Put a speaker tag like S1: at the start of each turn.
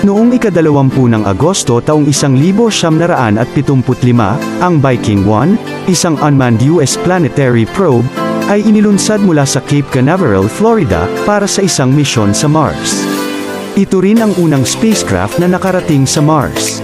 S1: Noong ika-20 ng Agosto taong 1975, ang Viking 1, isang unmanned US planetary probe, ay inilunsad mula sa Cape Canaveral, Florida, para sa isang misyon sa Mars. Ito rin ang unang spacecraft na nakarating sa Mars.